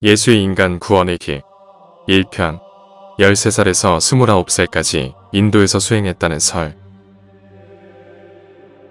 예수의 인간 구원의 길 1편 13살에서 29살까지 인도에서 수행했다는 설.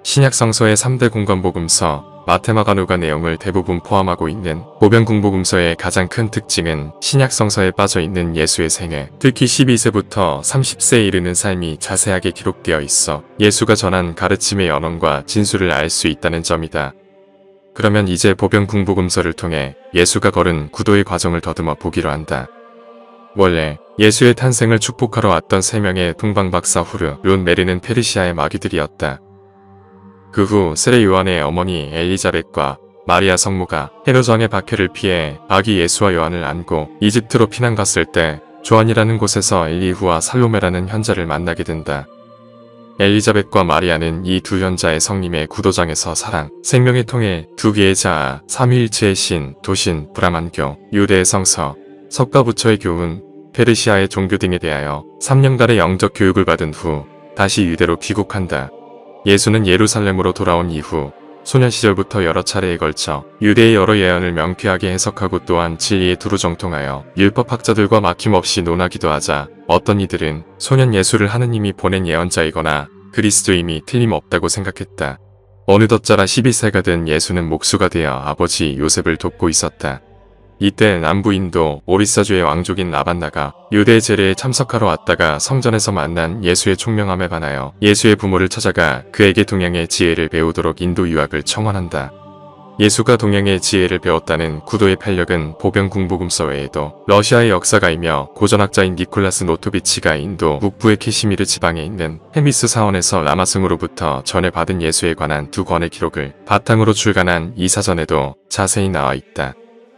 신약 성서의 3대 공관복음서 마태마가 누가 내용을 대부분 포함하고 있는 보병공복음서의 가장 큰 특징은 신약 성서에 빠져있는 예수의 생애, 특히 12세부터 30세에 이르는 삶이 자세하게 기록되어 있어 예수가 전한 가르침의 연원과 진수를 알 수 있다는 점이다. 그러면 이제 보병공복음서를 통해 예수가 걸은 구도의 과정을 더듬어 보기로 한다. 원래 예수의 탄생을 축복하러 왔던 3명의 동방박사 후르, 론, 메리는 페르시아의 마귀들이었다. 그 후 세례 요한의 어머니 엘리자벳과 마리아 성모가 헤롯 왕의 박해를 피해 아기 예수와 요한을 안고 이집트로 피난 갔을 때 조안이라는 곳에서 엘리후와 살로메라는 현자를 만나게 된다. 엘리자벳과 마리아는 이 두 현자의 성님의 구도장에서 사랑, 생명의 통일, 두 개의 자아, 삼위일체의 신, 도신, 브라만교, 유대의 성서, 석가 부처의 교훈, 페르시아의 종교 등에 대하여 3년간의 영적 교육을 받은 후 다시 유대로 귀국한다. 예수는 예루살렘으로 돌아온 이후 소년 시절부터 여러 차례에 걸쳐 유대의 여러 예언을 명쾌하게 해석하고 또한 진리에 두루 정통하여 율법학자들과 막힘없이 논하기도 하자 어떤 이들은 소년 예수를 하느님이 보낸 예언자이거나 그리스도임이 틀림없다고 생각했다. 어느덧 자라 12세가 된 예수는 목수가 되어 아버지 요셉을 돕고 있었다. 이때 남부 인도 오리사주의 왕족인 라반나가 유대 제례에 참석하러 왔다가 성전에서 만난 예수의 총명함에 반하여 예수의 부모를 찾아가 그에게 동양의 지혜를 배우도록 인도 유학을 청원한다. 예수가 동양의 지혜를 배웠다는 구도의 편력은 보병공복음서 외에도 러시아의 역사가이며 고전학자인 니콜라스 노토비치가 인도 북부의 캐시미르 지방에 있는 헤미스 사원에서 라마승으로부터 전해받은 예수에 관한 2권의 기록을 바탕으로 출간한 이 사전에도 자세히 나와 있다.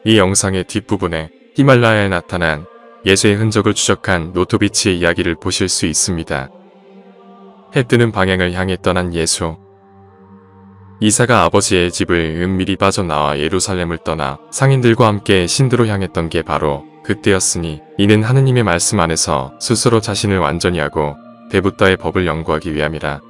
이 영상의 뒷부분에 히말라야에 나타난 예수의 흔적을 추적한 노토비치의 이야기를 보실 수 있습니다. 해 뜨는 방향을 향해 떠난 예수. 이사가 아버지의 집을 은밀히 빠져나와 예루살렘을 떠나 상인들과 함께 신드로 향했던 게 바로 그때였으니 이는 하느님의 말씀 안에서 스스로 자신을 완전히 하고 베붓다의 법을 연구하기 위함이라.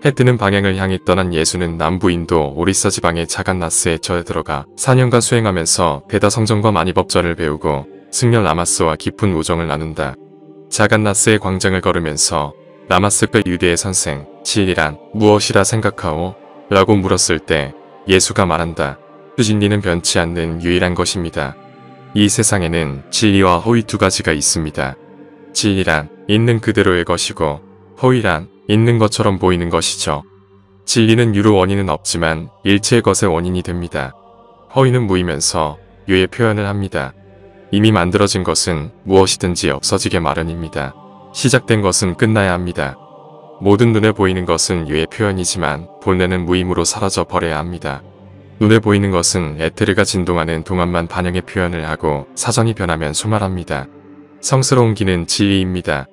해 뜨는 방향을 향해 떠난 예수는 남부 인도 오리사 지방의 자간나스에 처해 들어가 4년간 수행하면서 베다 성전과 마니법전을 배우고 승려 라마스와 깊은 우정을 나눈다. 자간나스의 광장을 걸으면서 라마스가 유대의 선생, 진리란 무엇이라 생각하오? 라고 물었을 때 예수가 말한다. 그 진리는 변치 않는 유일한 것입니다. 이 세상에는 진리와 허위 2가지가 있습니다. 진리란 있는 그대로의 것이고 허위란 있는 것처럼 보이는 것이죠. 진리는 유로 원인은 없지만 일체의 것의 원인이 됩니다. 허위는 무이면서 유의 표현을 합니다. 이미 만들어진 것은 무엇이든지 없어지게 마련입니다. 시작된 것은 끝나야 합니다. 모든 눈에 보이는 것은 유의 표현이지만 본래는 무임으로 사라져 버려야 합니다. 눈에 보이는 것은 에테르가 진동하는 동안만 반영의 표현을 하고 사정이 변하면 소멸합니다. 성스러운 기는 진리입니다.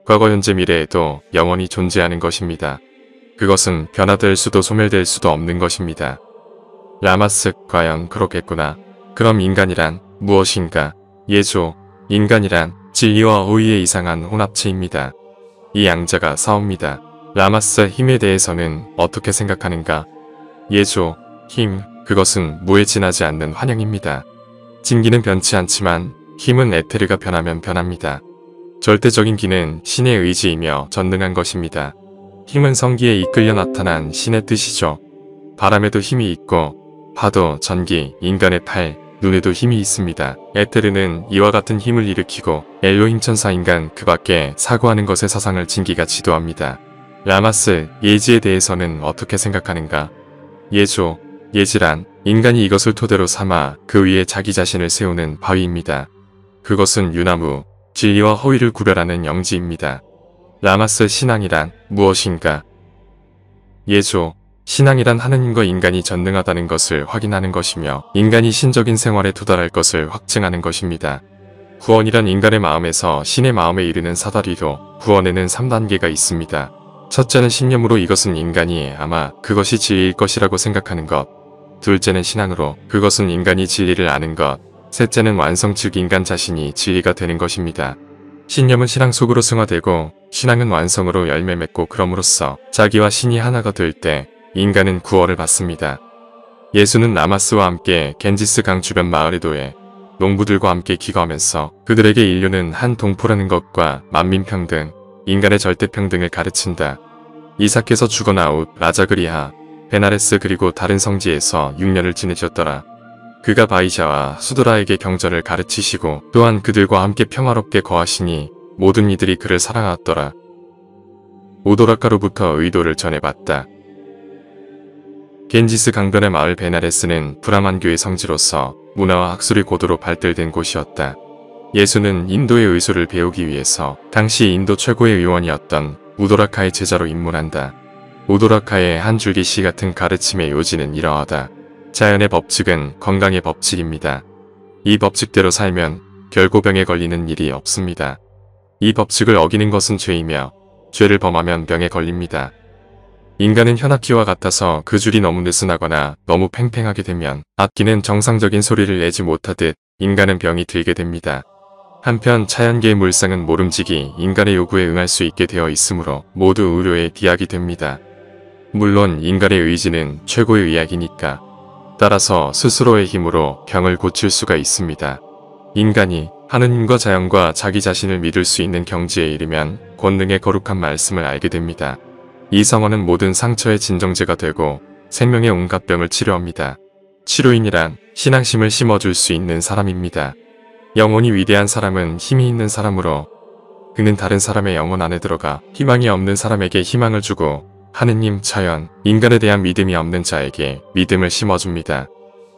과거 현재 미래에도 영원히 존재하는 것입니다. 그것은 변화될 수도 소멸될 수도 없는 것입니다. 라마스, 과연 그렇겠구나. 그럼 인간이란 무엇인가? 예조, 인간이란 진리와 허위의 이상한 혼합체입니다. 이 양자가 싸웁니다. 라마스, 힘에 대해서는 어떻게 생각하는가? 예조, 힘, 그것은 무에 지나지 않는 환영입니다. 진기는 변치 않지만 힘은 에테르가 변하면 변합니다. 절대적인 기는 신의 의지이며 전능한 것입니다. 힘은 성기에 이끌려 나타난 신의 뜻이죠. 바람에도 힘이 있고 파도, 전기, 인간의 팔, 눈에도 힘이 있습니다. 에테르는 이와 같은 힘을 일으키고 엘로힘 천사인간 그 밖에 사고하는 것의 사상을 진기가 지도합니다. 라마스, 예지에 대해서는 어떻게 생각하는가? 예조, 예지란 인간이 이것을 토대로 삼아 그 위에 자기 자신을 세우는 바위입니다. 그것은 유나무, 진리와 허위를 구별하는 영지입니다. 라마스, 신앙이란 무엇인가? 예조, 신앙이란 하느님과 인간이 전능하다는 것을 확인하는 것이며 인간이 신적인 생활에 도달할 것을 확증하는 것입니다. 구원이란 인간의 마음에서 신의 마음에 이르는 사다리로 구원에는 3단계가 있습니다. 첫째는 신념으로 이것은 인간이 아마 그것이 진리일 것이라고 생각하는 것. 둘째는 신앙으로 그것은 인간이 진리를 아는 것. 셋째는 완성 즉 인간 자신이 진리가 되는 것입니다. 신념은 신앙 속으로 승화되고 신앙은 완성으로 열매 맺고 그럼으로써 자기와 신이 하나가 될 때 인간은 구원을 받습니다. 예수는 라마스와 함께 겐지스 강 주변 마을에 도해 농부들과 함께 기거하면서 그들에게 인류는 한 동포라는 것과 만민평등, 인간의 절대평등을 가르친다. 이삭께서 죽어나 후 라자그리아, 베나레스 그리고 다른 성지에서 6년을 지내셨더라. 그가 바이샤와 수드라에게 경전을 가르치시고 또한 그들과 함께 평화롭게 거하시니 모든 이들이 그를 사랑하였더라. 오도라카로부터 의도를 전해받다. 겐지스 강변의 마을 베나레스는 브라만교의 성지로서 문화와 학술이 고도로 발달된 곳이었다. 예수는 인도의 의술을 배우기 위해서 당시 인도 최고의 의원이었던 우도라카의 제자로 입문한다. 우도라카의 한 줄기 시 같은 가르침의 요지는 이러하다. 자연의 법칙은 건강의 법칙입니다. 이 법칙대로 살면 결코 병에 걸리는 일이 없습니다. 이 법칙을 어기는 것은 죄이며 죄를 범하면 병에 걸립니다. 인간은 현악기와 같아서 그 줄이 너무 느슨하거나 너무 팽팽하게 되면 악기는 정상적인 소리를 내지 못하듯 인간은 병이 들게 됩니다. 한편 자연계의 물상은 모름지기 인간의 요구에 응할 수 있게 되어 있으므로 모두 의료에 비약이 됩니다. 물론 인간의 의지는 최고의 의학이니까. 따라서 스스로의 힘으로 병을 고칠 수가 있습니다. 인간이 하느님과 자연과 자기 자신을 믿을 수 있는 경지에 이르면 권능의 거룩한 말씀을 알게 됩니다. 이 성어는 모든 상처의 진정제가 되고 생명의 온갖 병을 치료합니다. 치료인이란 신앙심을 심어줄 수 있는 사람입니다. 영혼이 위대한 사람은 힘이 있는 사람으로 그는 다른 사람의 영혼 안에 들어가 희망이 없는 사람에게 희망을 주고 하느님, 자연, 인간에 대한 믿음이 없는 자에게 믿음을 심어줍니다.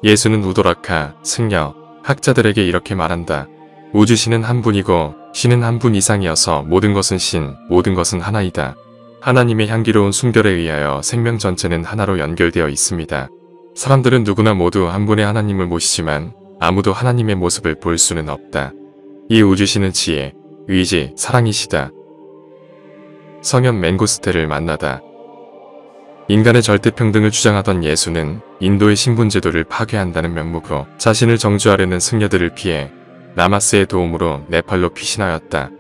예수는 우도라카, 승려, 학자들에게 이렇게 말한다. 우주신은 한 분이고 신은 한 분 이상이어서 모든 것은 신, 모든 것은 하나이다. 하나님의 향기로운 순결에 의하여 생명 전체는 하나로 연결되어 있습니다. 사람들은 누구나 모두 한 분의 하나님을 모시지만 아무도 하나님의 모습을 볼 수는 없다. 이 우주신은 지혜, 의지, 사랑이시다. 성현 맹고스테를 만나다. 인간의 절대평등을 주장하던 예수는 인도의 신분제도를 파괴한다는 명목으로 자신을 정주하려는 승려들을 피해 라마스의 도움으로 네팔로 피신하였다.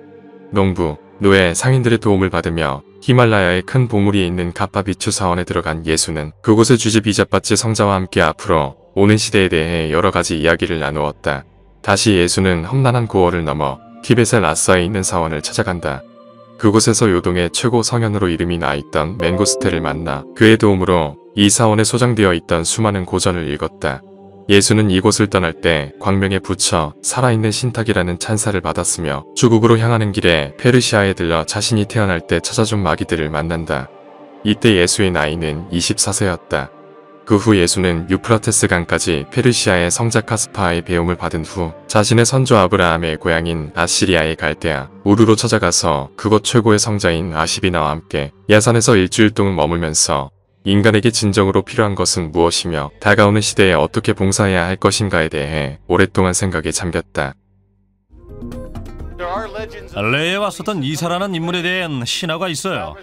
농부, 노예, 상인들의 도움을 받으며 히말라야의 큰 봉우리에 있는 가파비추 사원에 들어간 예수는 그곳의 주지 비자빠치 성자와 함께 앞으로 오는 시대에 대해 여러 가지 이야기를 나누었다. 다시 예수는 험난한 고원을 넘어 티벳의 라사에 있는 사원을 찾아간다. 그곳에서 요동의 최고 성현으로 이름이 나있던 맹고스테를 만나 그의 도움으로 이 사원에 소장되어 있던 수많은 고전을 읽었다. 예수는 이곳을 떠날 때 광명에 붙여 살아있는 신탁이라는 찬사를 받았으며 주국으로 향하는 길에 페르시아에 들러 자신이 태어날 때 찾아준 마귀들을 만난다. 이때 예수의 나이는 24세였다. 그 후 예수는 유프라테스 강까지 페르시아의 성자 카스파의 배움을 받은 후 자신의 선조 아브라함의 고향인 아시리아의 갈대아 우르로 찾아가서 그곳 최고의 성자인 아시비나와 함께 야산에서 일주일 동안 머물면서 인간에게 진정으로 필요한 것은 무엇이며 다가오는 시대에 어떻게 봉사해야 할 것인가에 대해 오랫동안 생각에 잠겼다. 레에 왔었던 이사라는 인물에 대한 신화가 있어요.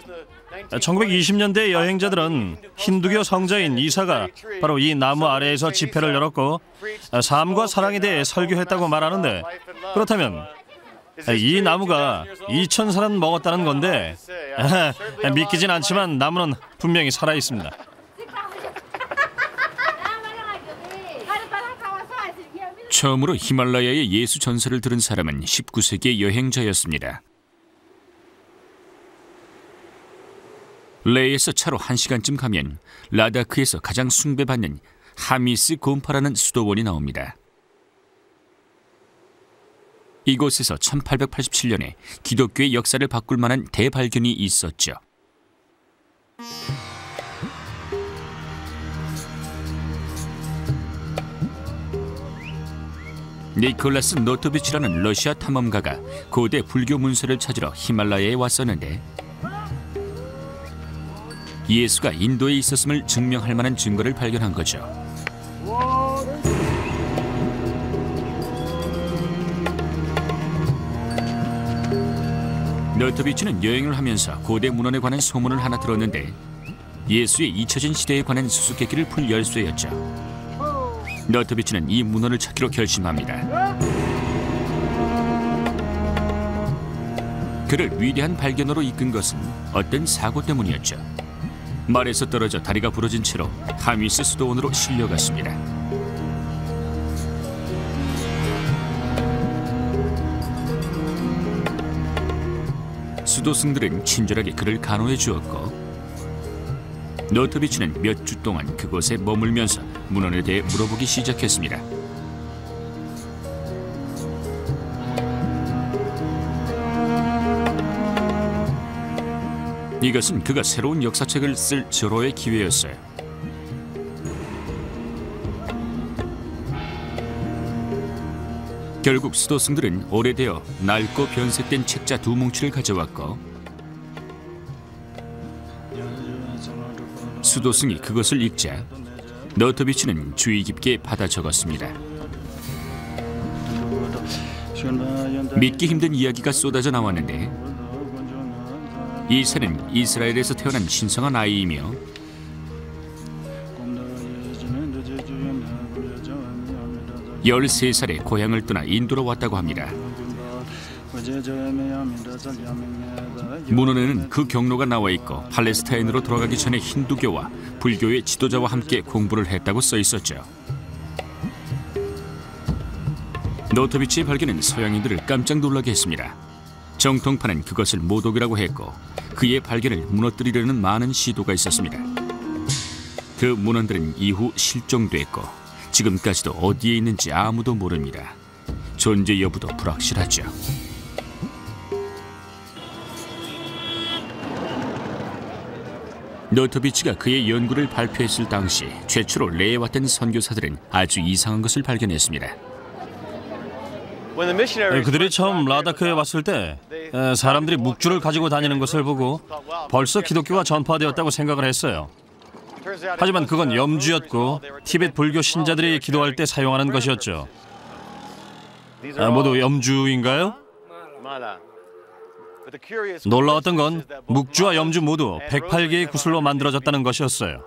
1920년대 여행자들은 힌두교 성자인 이사가 바로 이 나무 아래에서 집회를 열었고 삶과 사랑에 대해 설교했다고 말하는데, 그렇다면 이 나무가 2000살은 먹었다는 건데 믿기진 않지만 나무는 분명히 살아있습니다. 처음으로 히말라야의 예수 전설을 들은 사람은 19세기의 여행자였습니다. 레에서 차로 1시간쯤 가면 라다크에서 가장 숭배받는 하미스 곰파라는 수도원이 나옵니다. 이곳에서 1887년에 기독교의 역사를 바꿀 만한 대발견이 있었죠. 니콜라스 노토비치라는 러시아 탐험가가 고대 불교 문서를 찾으러 히말라야에 왔었는데 예수가 인도에 있었음을 증명할 만한 증거를 발견한 거죠. 노토비치는 여행을 하면서 고대 문헌에 관한 소문을 하나 들었는데 예수의 잊혀진 시대에 관한 수수께끼를 풀 열쇠였죠. 노토비치는 이 문헌을 찾기로 결심합니다. 그를 위대한 발견으로 이끈 것은 어떤 사고 때문이었죠. 말에서 떨어져 다리가 부러진 채로 하미스 수도원으로 실려갔습니다. 수도승들은 친절하게 그를 간호해 주었고 너트비치는 몇 주 동안 그곳에 머물면서 문헌에 대해 물어보기 시작했습니다. 이것은 그가 새로운 역사책을 쓸 절호의 기회였어요. 결국 수도승들은 오래되어 낡고 변색된 책자 2뭉치를 가져왔고 수도승이 그것을 읽자 너트비치는 주의 깊게 받아 적었습니다. 믿기 힘든 이야기가 쏟아져 나왔는데 이 새는 이스라엘에서 태어난 신성한 아이이며 13살에 고향을 떠나 인도로 왔다고 합니다. 문헌에는 그 경로가 나와 있고 팔레스타인으로 돌아가기 전에 힌두교와 불교의 지도자와 함께 공부를 했다고 써 있었죠. 너트비치의 발견은 서양인들을 깜짝 놀라게 했습니다. 정통파는 그것을 모독이라고 했고 그의 발견을 무너뜨리려는 많은 시도가 있었습니다. 그 문헌들은 이후 실종됐고 지금까지도 어디에 있는지 아무도 모릅니다. 존재 여부도 불확실하죠. 너트비치가 그의 연구를 발표했을 당시 최초로 내해왔던 선교사들은 아주 이상한 것을 발견했습니다. 그들이 처음 라다크에 왔을 때 사람들이 묵주를 가지고 다니는 것을 보고 벌써 기독교가 전파되었다고 생각을 했어요. 하지만 그건 염주였고 티베트 불교 신자들이 기도할 때 사용하는 것이었죠. 모두 염주인가요? 놀라웠던 건 묵주와 염주 모두 108개의 구슬로 만들어졌다는 것이었어요.